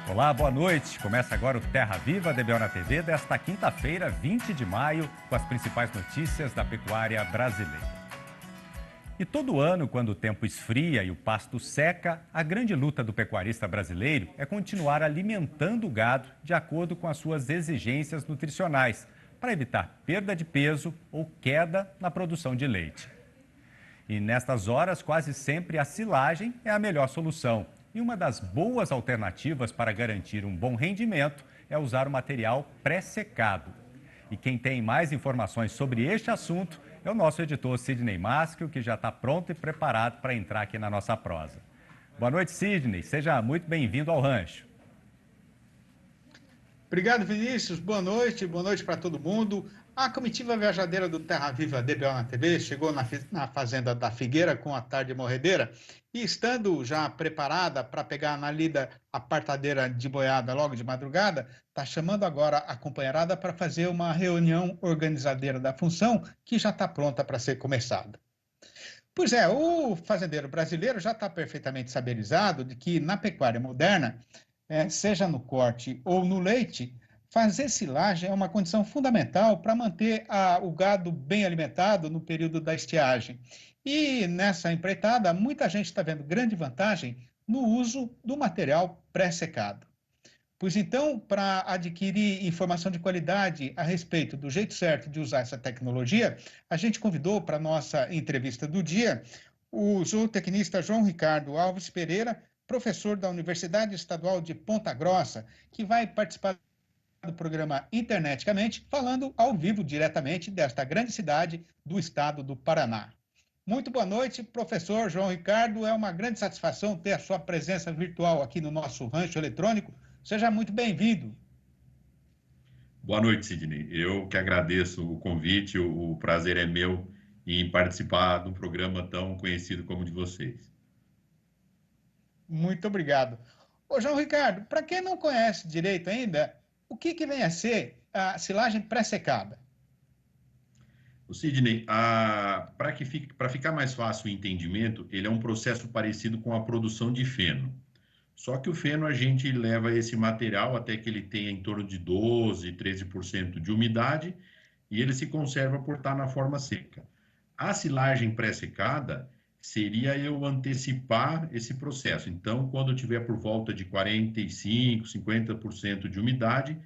Olá, boa noite. Começa agora o Terra Viva DBO na TV desta quinta-feira, 20 de maio, com as principais notícias da pecuária brasileira. E todo ano, quando o tempo esfria e o pasto seca, a grande luta do pecuarista brasileiro é continuar alimentando o gado de acordo com as suas exigências nutricionais, para evitar perda de peso ou queda na produção de leite. E nestas horas, quase sempre a silagem é a melhor solução. E uma das boas alternativas para garantir um bom rendimento é usar o material pré-secado. E quem tem mais informações sobre este assunto é o nosso editor Sidney Maschio, que já está pronto e preparado para entrar aqui na nossa prosa. Boa noite, Sidney. Seja muito bem-vindo ao rancho. Obrigado, Vinícius. Boa noite para todo mundo. A comitiva viajadeira do Terra Viva DBO na TV chegou na fazenda da Figueira com a tarde morredeira e, estando já preparada para pegar na lida a partadeira de boiada logo de madrugada, está chamando agora a companheirada para fazer uma reunião organizadeira da função que já está pronta para ser começada. Pois é, o fazendeiro brasileiro já está perfeitamente saberizado de que na pecuária moderna, seja no corte ou no leite, fazer silagem é uma condição fundamental para manter o gado bem alimentado no período da estiagem. E nessa empreitada, muita gente está vendo grande vantagem no uso do material pré-secado. Pois então, para adquirir informação de qualidade a respeito do jeito certo de usar essa tecnologia, a gente convidou para a nossa entrevista do dia o zootecnista João Ricardo Alves Pereira, professor da Universidade Estadual de Ponta Grossa, que vai participar do programa Interneticamente, falando ao vivo diretamente desta grande cidade do estado do Paraná. Muito boa noite, professor João Ricardo. É uma grande satisfação ter a sua presença virtual aqui no nosso rancho eletrônico. Seja muito bem-vindo. Boa noite, Sidney. Eu que agradeço o convite, o prazer é meu em participar de um programa tão conhecido como o de vocês. Muito obrigado. Ô, João Ricardo, para quem não conhece direito ainda, o que vem a ser a silagem pré-secada? O Sidney, para ficar mais fácil o entendimento, ele é um processo parecido com a produção de feno. Só que o feno a gente leva esse material até que ele tenha em torno de 12, 13% de umidade e ele se conserva por estar na forma seca. A silagem pré-secada seria eu antecipar esse processo. Então, quando eu tiver por volta de 45, 50% de umidade,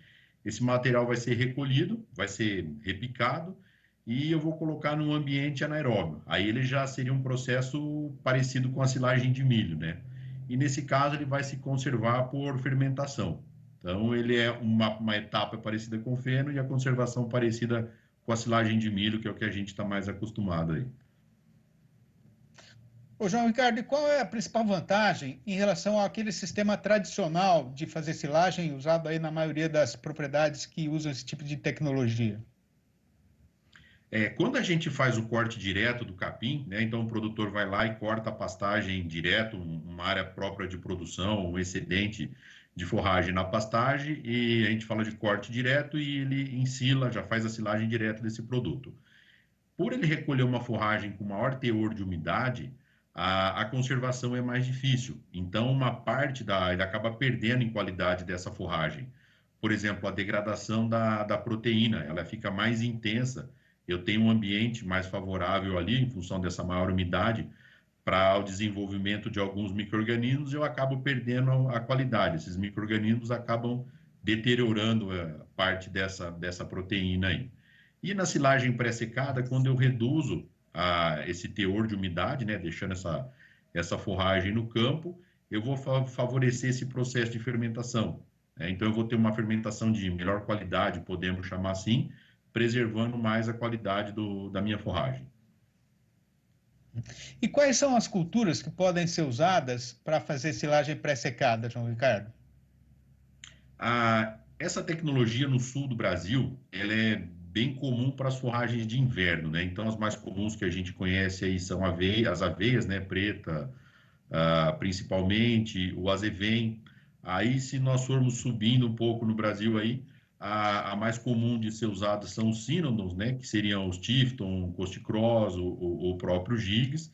esse material vai ser recolhido, vai ser repicado e eu vou colocar num ambiente anaeróbio. Aí ele já seria um processo parecido com a silagem de milho, né? E nesse caso ele vai se conservar por fermentação. Então ele é uma etapa parecida com o feno e a conservação parecida com a silagem de milho, que é o que a gente está mais acostumado aí. Ô, João Ricardo, e qual é a principal vantagem em relação àquele sistema tradicional de fazer silagem usado aí na maioria das propriedades que usam esse tipo de tecnologia? Quando a gente faz o corte direto do capim, né, então o produtor vai lá e corta a pastagem direto, uma área própria de produção, um excedente de forragem na pastagem, e a gente fala de corte direto e ele ensila, já faz a silagem direto desse produto. Por ele recolher uma forragem com maior teor de umidade, a conservação é mais difícil. Então, uma parte ele acaba perdendo em qualidade dessa forragem. Por exemplo, a degradação da proteína, ela fica mais intensa. Eu tenho um ambiente mais favorável ali, em função dessa maior umidade, para o desenvolvimento de alguns micro-organismos, eu acabo perdendo a qualidade. Esses micro-organismos acabam deteriorando parte dessa proteína aí. E na silagem pré-secada, quando eu reduzo esse teor de umidade, né, deixando essa forragem no campo, eu vou favorecer esse processo de fermentação. Então, eu vou ter uma fermentação de melhor qualidade, podemos chamar assim, preservando mais a qualidade da minha forragem. E quais são as culturas que podem ser usadas para fazer silagem pré-secada, João Ricardo? Essa tecnologia no sul do Brasil, ela é bem comum para as forragens de inverno, né? Então, as mais comuns que a gente conhece aí são as aveias, né? Preta, principalmente, o azevém. Aí, se nós formos subindo um pouco no Brasil aí, a mais comum de ser usada são os Synodons, né? Que seriam os Tifton, Coast Cross, o próprio Gigs.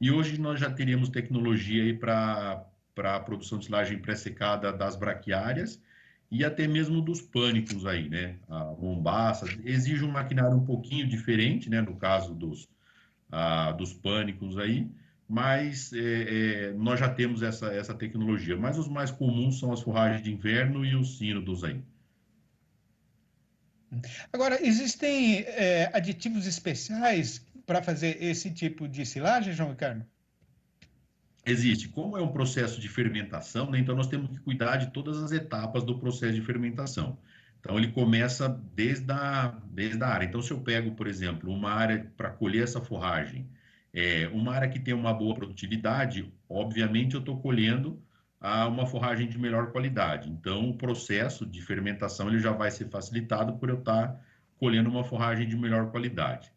E hoje nós já teríamos tecnologia aí para para a produção de silagem pré-secada das braquiárias e até mesmo dos pânicos aí, né? A bombaça exige um maquinário um pouquinho diferente, né? No caso dos pânicos aí, mas nós já temos essa tecnologia. Mas os mais comuns são as forragens de inverno e os sínodos aí. Agora, existem aditivos especiais para fazer esse tipo de silagem, João Ricardo? Existe. Como é um processo de fermentação, né, então nós temos que cuidar de todas as etapas do processo de fermentação. Então, ele começa desde a área. Então, se eu pego, por exemplo, uma área para colher essa forragem, uma área que tem uma boa produtividade, obviamente eu estou colhendo uma forragem de melhor qualidade. Então, o processo de fermentação ele já vai ser facilitado por eu estar colhendo uma forragem de melhor qualidade.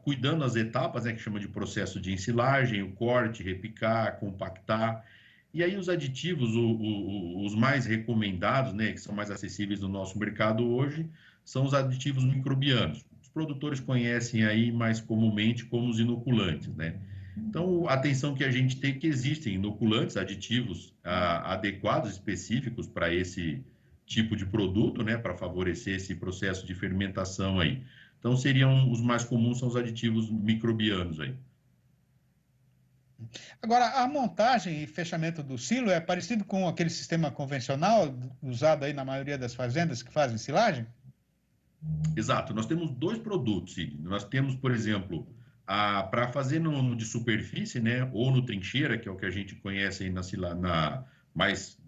Cuidando as etapas, né, que chama de processo de ensilagem, o corte, repicar, compactar. E aí os aditivos, os mais recomendados, né, que são mais acessíveis no nosso mercado hoje, são os aditivos microbianos. Os produtores conhecem aí mais comumente como os inoculantes, né? Então, a atenção que a gente tem é que existem inoculantes, aditivos adequados, específicos para esse tipo de produto, né, para favorecer esse processo de fermentação aí. Então, os mais comuns são os aditivos microbianos aí. Agora, a montagem e fechamento do silo é parecido com aquele sistema convencional usado aí na maioria das fazendas que fazem silagem? Exato. Nós temos dois produtos, Sidney. Nós temos, por exemplo, para fazer no de superfície, né, ou no trincheira, que é o que a gente conhece aí mais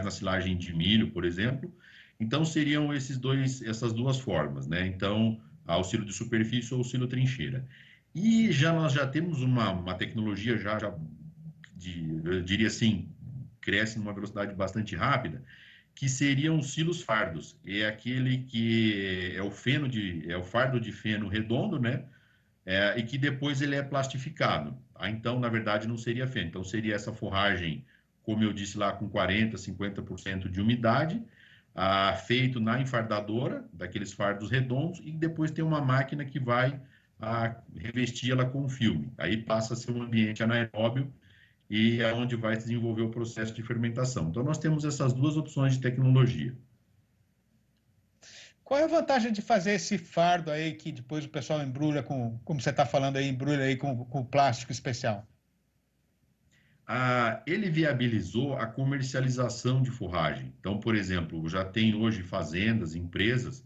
na silagem de milho, por exemplo. Então, seriam essas duas formas, né? Então, o silo de superfície ou o silo trincheira. E nós já temos uma tecnologia eu diria assim, cresce numa velocidade bastante rápida, que seriam os silos fardos. É aquele que é o fardo de feno redondo, né? E que depois ele é plastificado. Então, na verdade, não seria feno. Então, seria essa forragem, como eu disse lá, com 40%, 50% de umidade, feito na enfardadora, daqueles fardos redondos, e depois tem uma máquina que vai revestir ela com filme. Aí passa a ser um ambiente anaeróbio e é onde vai se desenvolver o processo de fermentação. Então, nós temos essas duas opções de tecnologia. Qual é a vantagem de fazer esse fardo aí que depois o pessoal embrulha como você está falando aí, embrulha aí com plástico especial? Ele viabilizou a comercialização de forragem. Então, por exemplo, já tem hoje fazendas, empresas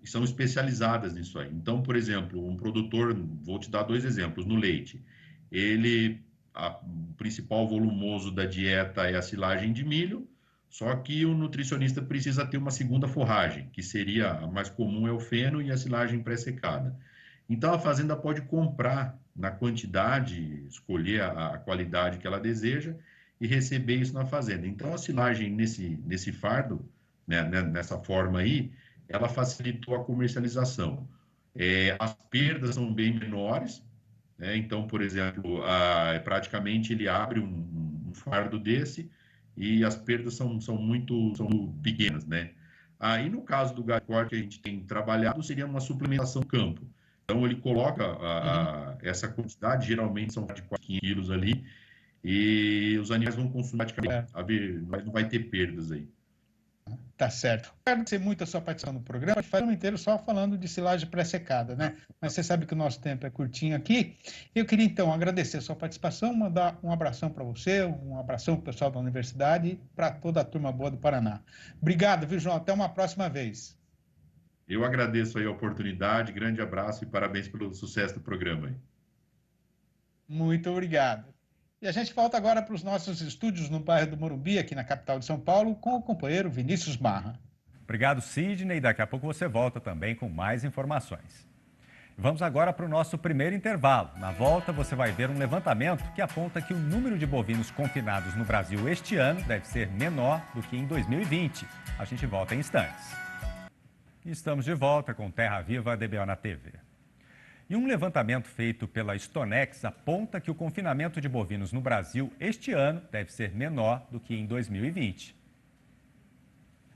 que são especializadas nisso aí. Então, por exemplo, um produtor, vou te dar dois exemplos, no leite. O principal volumoso da dieta é a silagem de milho, só que o nutricionista precisa ter uma segunda forragem, que seria a mais comum é o feno e a silagem pré-secada. Então, a fazenda pode comprar na quantidade, escolher a qualidade que ela deseja e receber isso na fazenda. Então, a silagem nesse fardo, né, nessa forma aí, ela facilitou a comercialização. As perdas são bem menores, né? Então, por exemplo, praticamente ele abre um fardo desse e as perdas são muito pequenas, né? Aí, no caso do gado corte que a gente tem trabalhado, seria uma suplementação campo. Então, ele coloca essa quantidade, geralmente são de 4 quilos ali, e os animais vão consumir praticamente, mas não vai ter perdas aí. Tá certo. Quero agradecer muito a sua participação no programa. A gente faz o ano inteiro só falando de silagem pré-secada, né? Mas você sabe que o nosso tempo é curtinho aqui. Eu queria, então, agradecer a sua participação, mandar um abração para você, um abração para o pessoal da universidade e para toda a turma boa do Paraná. Obrigado, viu, João? Até uma próxima vez. Eu agradeço aí a oportunidade, grande abraço e parabéns pelo sucesso do programa aí. Muito obrigado. E a gente volta agora para os nossos estúdios no bairro do Morumbi, aqui na capital de São Paulo, com o companheiro Vinícius Marra. Obrigado, Sidney. Daqui a pouco você volta também com mais informações. Vamos agora para o nosso primeiro intervalo. Na volta, você vai ver um levantamento que aponta que o número de bovinos confinados no Brasil este ano deve ser menor do que em 2020. A gente volta em instantes. E estamos de volta com Terra Viva DBO na TV. E um levantamento feito pela Stonex aponta que o confinamento de bovinos no Brasil este ano deve ser menor do que em 2020.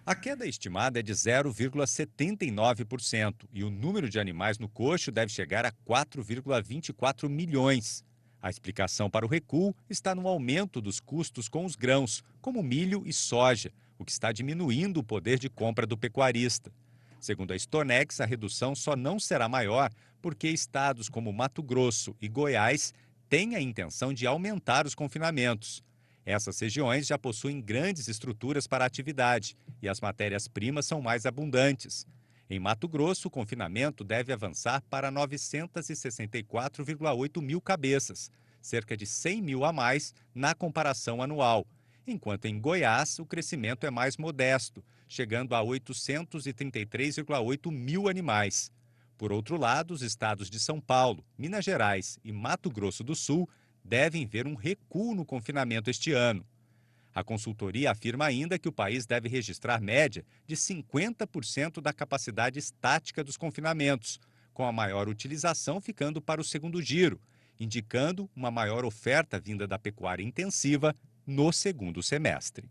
A queda estimada é de 0,79% e o número de animais no coxo deve chegar a 4,24 milhões. A explicação para o recuo está no aumento dos custos com os grãos, como milho e soja, o que está diminuindo o poder de compra do pecuarista. Segundo a Stonex, a redução só não será maior porque estados como Mato Grosso e Goiás têm a intenção de aumentar os confinamentos. Essas regiões já possuem grandes estruturas para a atividade e as matérias-primas são mais abundantes. Em Mato Grosso, o confinamento deve avançar para 964,8 mil cabeças, cerca de 100 mil a mais na comparação anual, enquanto em Goiás o crescimento é mais modesto, chegando a 833,8 mil animais. Por outro lado, os estados de São Paulo, Minas Gerais e Mato Grosso do Sul devem ver um recuo no confinamento este ano. A consultoria afirma ainda que o país deve registrar média de 50% da capacidade estática dos confinamentos, com a maior utilização ficando para o segundo giro, indicando uma maior oferta vinda da pecuária intensiva no segundo semestre.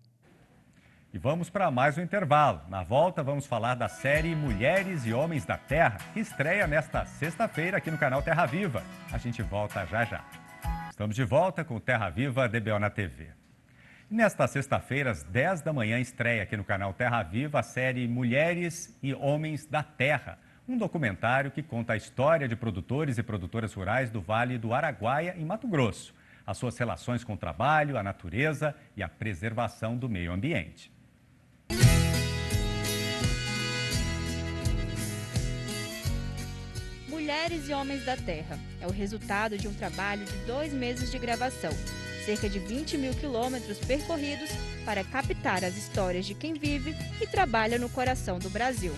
E vamos para mais um intervalo. Na volta, vamos falar da série Mulheres e Homens da Terra, que estreia nesta sexta-feira aqui no canal Terra Viva. A gente volta já já. Estamos de volta com o Terra Viva DBO na TV. E nesta sexta-feira, às 10 da manhã, estreia aqui no canal Terra Viva a série Mulheres e Homens da Terra, um documentário que conta a história de produtores e produtoras rurais do Vale do Araguaia, em Mato Grosso, as suas relações com o trabalho, a natureza e a preservação do meio ambiente. Mulheres e Homens da Terra é o resultado de um trabalho de 2 meses de gravação, cerca de 20 mil quilômetros percorridos para captar as histórias de quem vive e trabalha no coração do Brasil.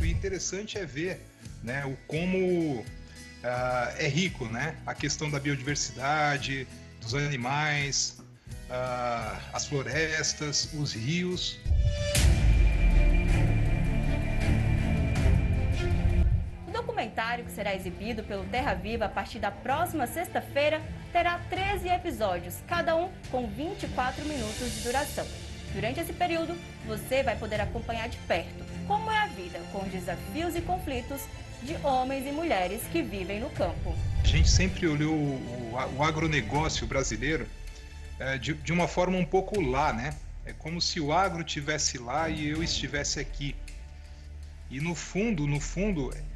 O interessante é ver, né, o como é rico, né, a questão da biodiversidade, dos animais, as florestas, os rios. O documentário, que será exibido pelo Terra Viva a partir da próxima sexta-feira, terá 13 episódios, cada um com 24 minutos de duração. Durante esse período, você vai poder acompanhar de perto como é a vida com os desafios e conflitos de homens e mulheres que vivem no campo. A gente sempre olhou o agronegócio brasileiro de uma forma um pouco lá, né? É como se o agro estivesse lá e eu estivesse aqui. E no fundo,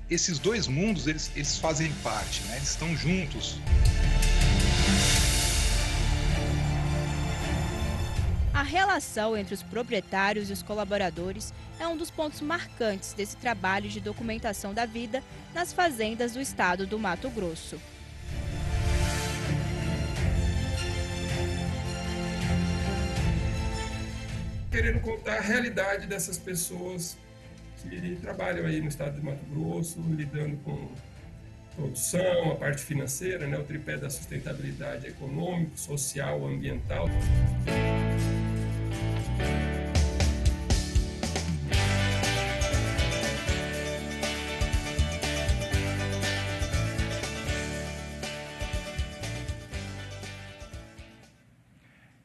esses dois mundos, eles fazem parte, né? Eles estão juntos. A relação entre os proprietários e os colaboradores é um dos pontos marcantes desse trabalho de documentação da vida nas fazendas do estado do Mato Grosso. Querendo contar a realidade dessas pessoas que trabalham aí no estado de Mato Grosso, lidando com produção, a parte financeira, né, o tripé da sustentabilidade econômica, social, ambiental.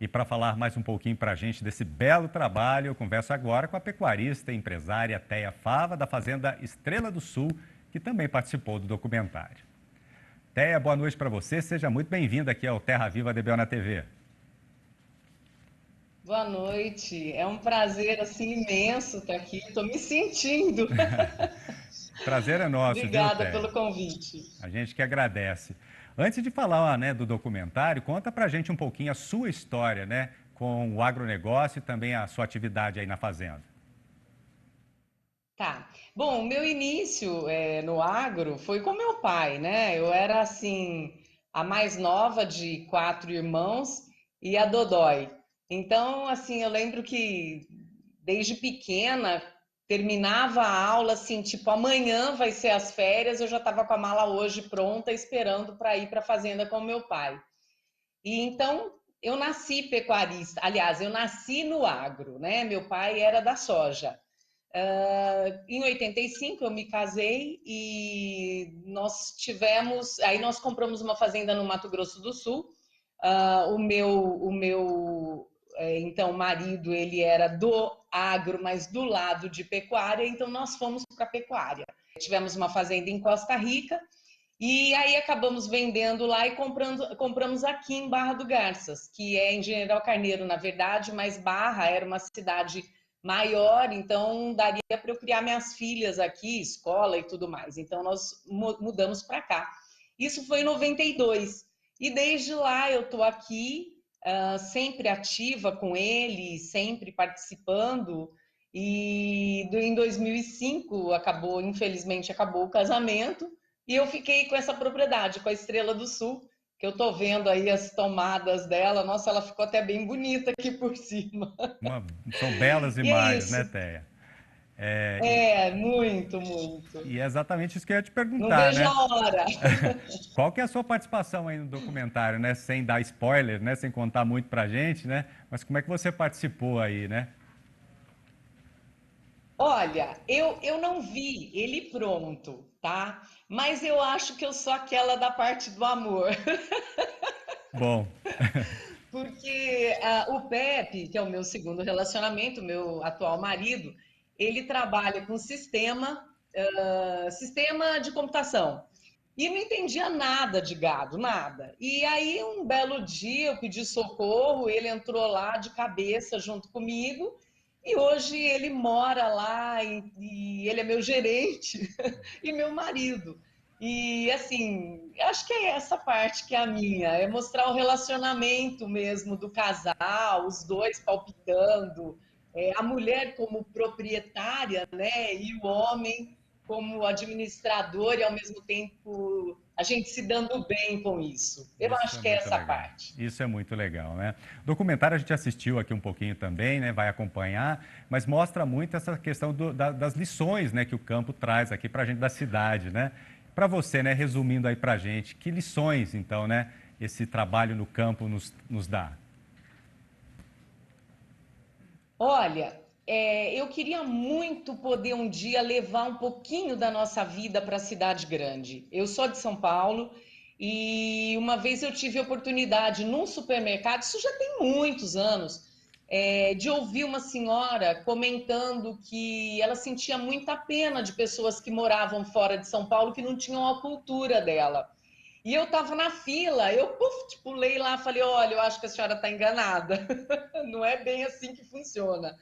E para falar mais um pouquinho para a gente desse belo trabalho, eu converso agora com a pecuarista e empresária Teia Fava, da Fazenda Estrela do Sul, que também participou do documentário. Teia, boa noite para você. Seja muito bem-vinda aqui ao Terra Viva DBO na TV. Boa noite. É um prazer assim imenso estar aqui. Estou me sentindo. Prazer é nosso, Obrigada viu, Teia? pelo convite. A gente que agradece. Antes de falar, né, do documentário, conta pra gente um pouquinho a sua história, né, com o agronegócio e também a sua atividade aí na fazenda. Tá. Bom, o meu início no agro foi com meu pai, né? Eu era assim a mais nova de 4 irmãos e a dodói. Então, assim, eu lembro que desde pequena terminava a aula assim, tipo, amanhã vai ser as férias, eu já estava com a mala hoje pronta, esperando para ir para a fazenda com meu pai. E então, eu nasci pecuarista, aliás, eu nasci no agro, né? Meu pai era da soja. Em 85 eu me casei e aí nós compramos uma fazenda no Mato Grosso do Sul. O meu então, o marido, ele era do agro, mas do lado de pecuária, então nós fomos para a pecuária. Tivemos uma fazenda em Costa Rica, e aí acabamos vendendo lá e compramos aqui em Barra do Garças, que é em General Carneiro, na verdade, mas Barra era uma cidade maior, então daria para eu criar minhas filhas aqui, escola e tudo mais. Então nós mudamos para cá. Isso foi em 92. E desde lá eu estou aqui, sempre ativa com ele, sempre participando. E em 2005 infelizmente acabou o casamento e eu fiquei com essa propriedade, com a Estrela do Sul, que eu estou vendo aí as tomadas dela. Nossa, ela ficou até bem bonita aqui por cima. São belas E é imagens, isso. né, Teia? Muito, muito. E é exatamente isso que eu ia te perguntar, Não vejo né? a hora. Qual que é a sua participação aí no documentário, né? Sem dar spoiler, né? Sem contar muito pra gente, né? Mas como é que você participou aí, né? Olha, eu não vi ele pronto, tá? Mas eu acho que eu sou aquela da parte do amor. Bom, Porque o Pepe, que é o meu segundo relacionamento, meu atual marido, ele trabalha com sistema de computação. E não entendia nada de gado, nada. E aí, um belo dia, eu pedi socorro, ele entrou lá de cabeça junto comigo, e hoje ele mora lá, e ele é meu gerente e meu marido. E assim, acho que é essa parte que é a minha, é mostrar o relacionamento mesmo do casal, os dois palpitando, a mulher como proprietária, né, e o homem como administrador e ao mesmo tempo a gente se dando bem com isso. Eu isso acho é que é muito essa legal. parte. Isso é muito legal, né? O documentário a gente assistiu aqui um pouquinho também, né? Vai acompanhar, mas mostra muito essa questão das lições, né? Que o campo traz aqui para a gente da cidade, né? Para você, né? Resumindo aí para a gente, que lições, então, né? Esse trabalho no campo nos dá? Olha, eu queria muito poder um dia levar um pouquinho da nossa vida para a cidade grande. Eu sou de São Paulo e uma vez eu tive a oportunidade num supermercado, isso já tem muitos anos, de ouvir uma senhora comentando que ela sentia muita pena de pessoas que moravam fora de São Paulo que não tinham a cultura dela. E eu estava na fila, eu pulei lá, falei, olha, eu acho que a senhora está enganada. Não é bem assim que funciona.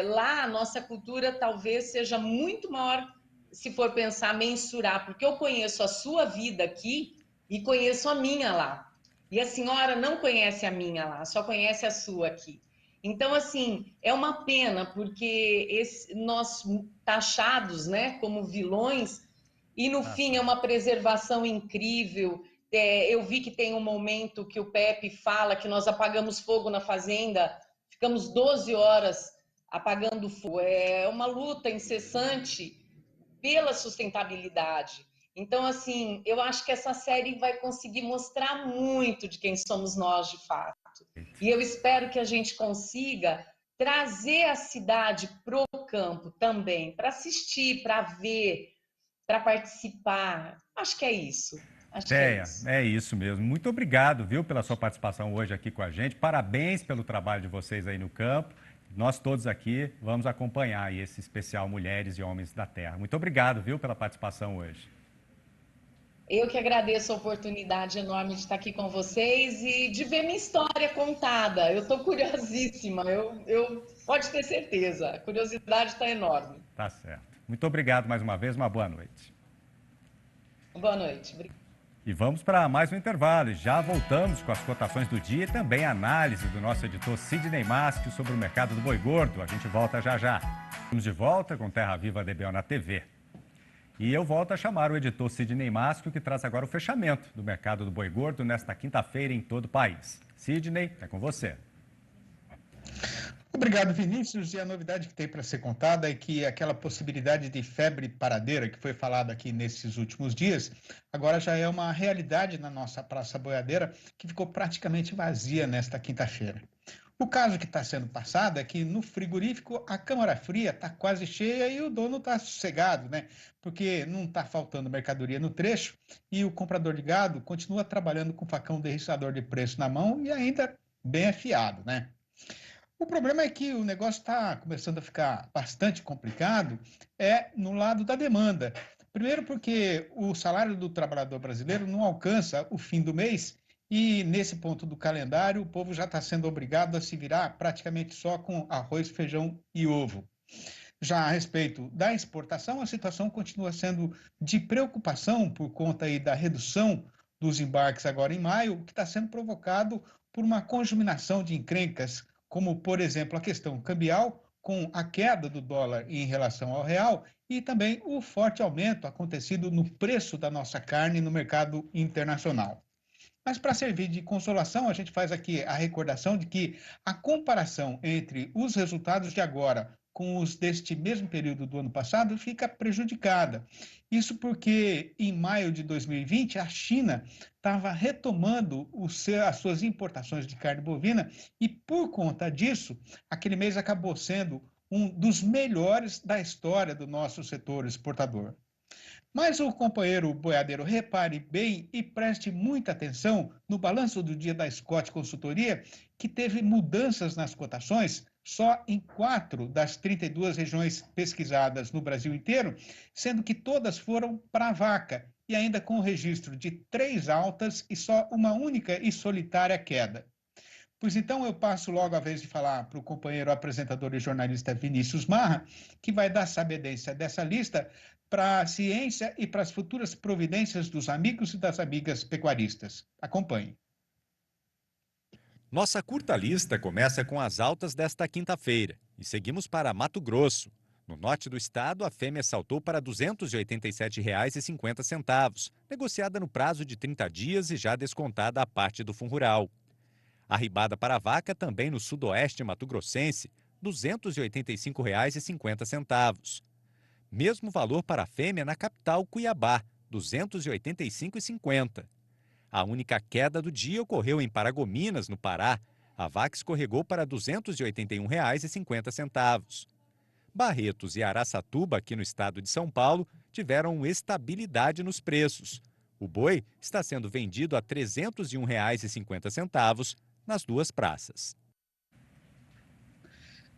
Lá a nossa cultura talvez seja muito maior, se for pensar, mensurar, porque eu conheço a sua vida aqui e conheço a minha lá. E a senhora não conhece a minha lá, só conhece a sua aqui. Então, assim, é uma pena, porque nós taxados, né, como vilões, e no fim é uma preservação incrível. Eu vi que tem um momento que o Pepe fala que nós apagamos fogo na fazenda, ficamos 12 horas apagando fogo. É uma luta incessante pela sustentabilidade. Então, assim, eu acho que essa série vai conseguir mostrar muito de quem somos nós de fato. E eu espero que a gente consiga trazer a cidade pro campo também, para assistir, para ver, para participar. Acho que é isso. Teia, é isso mesmo. Muito obrigado, viu, pela sua participação hoje aqui com a gente. Parabéns pelo trabalho de vocês aí no campo. Nós todos aqui vamos acompanhar aí esse especial Mulheres e Homens da Terra. Muito obrigado, viu, pela participação hoje. Eu que agradeço a oportunidade enorme de estar aqui com vocês e de ver minha história contada. Eu estou curiosíssima, pode ter certeza, a curiosidade está enorme. Tá certo. Muito obrigado mais uma vez, uma boa noite. Boa noite. E vamos para mais um intervalo. Já voltamos com as cotações do dia e também a análise do nosso editor Sidney Maschio sobre o mercado do boi gordo. A gente volta já já. Estamos de volta com Terra Viva DBO na TV. E eu volto a chamar o editor Sidney Maschio, que traz agora o fechamento do mercado do boi gordo nesta quinta-feira em todo o país. Sidney, é com você. Obrigado, Vinícius. E a novidade que tem para ser contada é que aquela possibilidade de febre paradeira que foi falada aqui nesses últimos dias, agora já é uma realidade na nossa Praça Boiadeira, que ficou praticamente vazia nesta quinta-feira. O caso que está sendo passado é que no frigorífico a câmara fria está quase cheia e o dono está sossegado, né? Porque não está faltando mercadoria no trecho e o comprador de gado continua trabalhando com facão derriçador de preço na mão e ainda bem afiado, né? O problema é que o negócio está começando a ficar bastante complicado no lado da demanda. Primeiro porque o salário do trabalhador brasileiro não alcança o fim do mês e, nesse ponto do calendário, o povo já está sendo obrigado a se virar praticamente só com arroz, feijão e ovo. Já a respeito da exportação, a situação continua sendo de preocupação por conta aí da redução dos embarques agora em maio, que está sendo provocado por uma conjuminação de encrencas, como, por exemplo, a questão cambial, com a queda do dólar em relação ao real e também o forte aumento acontecido no preço da nossa carne no mercado internacional. Mas, para servir de consolação, a gente faz aqui a recordação de que a comparação entre os resultados de agora com os deste mesmo período do ano passado fica prejudicada. Isso porque, em maio de 2020, a China estava retomando as suas importações de carne bovina e, por conta disso, aquele mês acabou sendo um dos melhores da história do nosso setor exportador. Mas o companheiro boiadeiro repare bem e preste muita atenção no balanço do dia da Scott Consultoria, que teve mudanças nas cotações só em 4 das 32 regiões pesquisadas no Brasil inteiro, sendo que todas foram para a vaca, e ainda com o registro de 3 altas e só uma única e solitária queda. Pois então eu passo logo a vez de falar para o companheiro apresentador e jornalista Vinícius Marra, que vai dar sabedência dessa lista para a ciência e para as futuras providências dos amigos e das amigas pecuaristas. Acompanhe. Nossa curta lista começa com as altas desta quinta-feira e seguimos para Mato Grosso. No norte do estado, a fêmea saltou para R$ 287,50, negociada no prazo de 30 dias e já descontada a parte do fundo rural. Arribada para a vaca também no sudoeste mato-grossense, R$ 285,50. Mesmo valor para a fêmea na capital Cuiabá, R$ 285,50. A única queda do dia ocorreu em Paragominas, no Pará. A vaca escorregou para R$ 281,50. Barretos e Araçatuba, aqui no estado de São Paulo, tiveram estabilidade nos preços. O boi está sendo vendido a R$ 301,50 nas duas praças.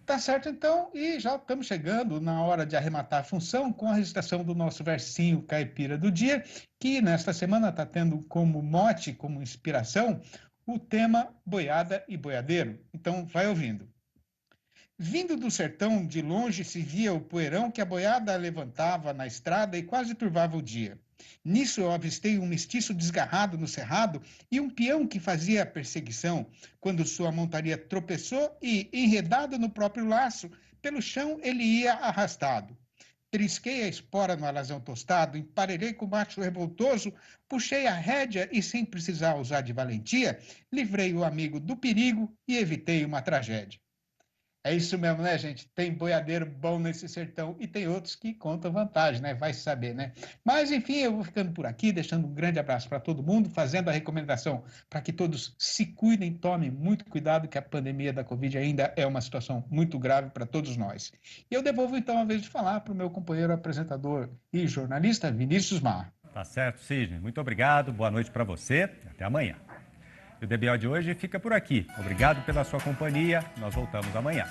Tá certo, então, e já estamos chegando na hora de arrematar a função com a recitação do nosso versinho caipira do dia, que nesta semana está tendo como mote, como inspiração, o tema boiada e boiadeiro. Então, vai ouvindo. Vindo do sertão, de longe se via o poeirão que a boiada levantava na estrada e quase turvava o dia. Nisso eu avistei um mestiço desgarrado no cerrado e um peão que fazia a perseguição, quando sua montaria tropeçou e, enredado no próprio laço, pelo chão ele ia arrastado. Trisquei a espora no alazão tostado, emparelhei com o macho revoltoso, puxei a rédea e, sem precisar usar de valentia, livrei o amigo do perigo e evitei uma tragédia. É isso mesmo, né, gente? Tem boiadeiro bom nesse sertão e tem outros que contam vantagem, né? Vai saber, né? Mas, enfim, eu vou ficando por aqui, deixando um grande abraço para todo mundo, fazendo a recomendação para que todos se cuidem, tomem muito cuidado, que a pandemia da Covid ainda é uma situação muito grave para todos nós. E eu devolvo, então, a vez de falar para o meu companheiro apresentador e jornalista, Vinícius Marra. Tá certo, Sidney. Muito obrigado, boa noite para você e até amanhã. O DBO de hoje fica por aqui. Obrigado pela sua companhia. Nós voltamos amanhã.